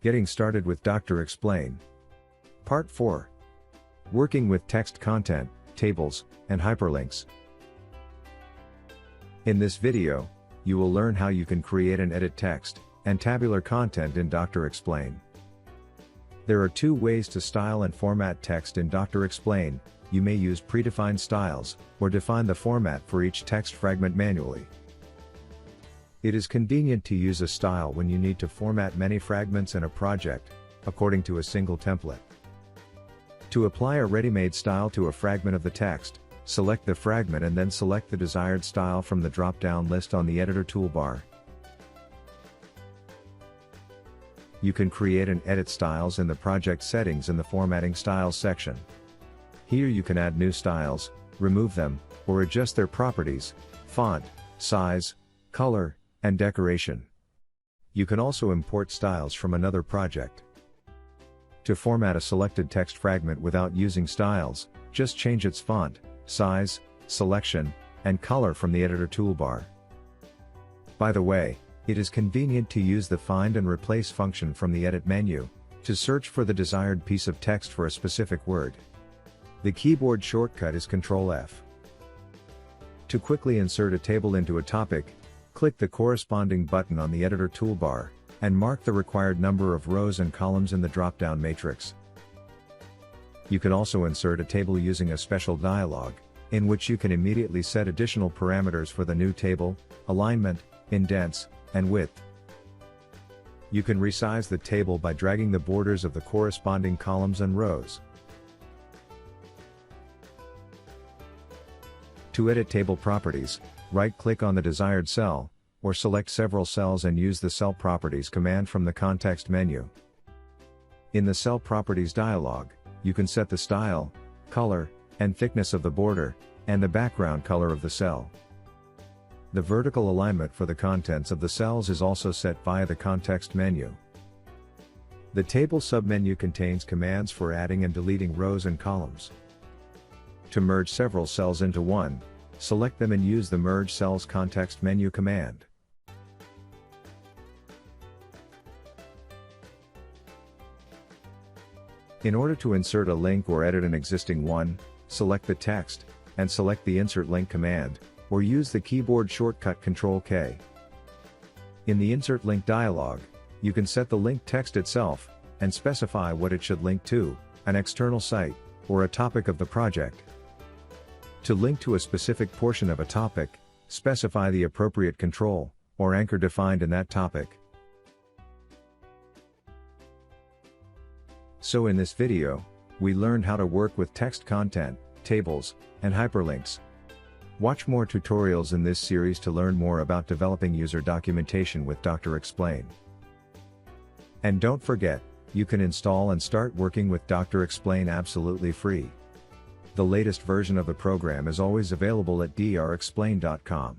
Getting started with Dr. Explain. Part 4. Working with text content, tables, and hyperlinks. In this video, you will learn how you can create and edit text and tabular content in Dr. Explain. There are two ways to style and format text in Dr. Explain. You may use predefined styles, or define the format for each text fragment manually. It is convenient to use a style when you need to format many fragments in a project, according to a single template. To apply a ready-made style to a fragment of the text, select the fragment and then select the desired style from the drop-down list on the editor toolbar. You can create and edit styles in the project settings in the Formatting Styles section. Here you can add new styles, remove them, or adjust their properties, font, size, color, and decoration. You can also import styles from another project. To format a selected text fragment without using styles, just change its font, size, selection, and color from the editor toolbar. By the way, it is convenient to use the Find and Replace function from the Edit menu to search for the desired piece of text for a specific word. The keyboard shortcut is Ctrl+F. To quickly insert a table into a topic, click the corresponding button on the editor toolbar, and mark the required number of rows and columns in the drop-down matrix. You can also insert a table using a special dialog, in which you can immediately set additional parameters for the new table, alignment, indents, and width. You can resize the table by dragging the borders of the corresponding columns and rows. To edit table properties, right-click on the desired cell, or select several cells and use the Cell Properties command from the context menu. In the Cell Properties dialog, you can set the style, color, and thickness of the border, and the background color of the cell. The vertical alignment for the contents of the cells is also set via the context menu. The Table submenu contains commands for adding and deleting rows and columns. To merge several cells into one, select them and use the Merge Cells context menu command. In order to insert a link or edit an existing one, select the text, and select the Insert Link command, or use the keyboard shortcut Ctrl+K. In the Insert Link dialog, you can set the link text itself, and specify what it should link to, an external site, or a topic of the project. To link to a specific portion of a topic, specify the appropriate control, or anchor defined in that topic. So in this video, we learned how to work with text content, tables, and hyperlinks. Watch more tutorials in this series to learn more about developing user documentation with Dr. Explain. And don't forget, you can install and start working with Dr. Explain absolutely free. The latest version of the program is always available at drexplain.com.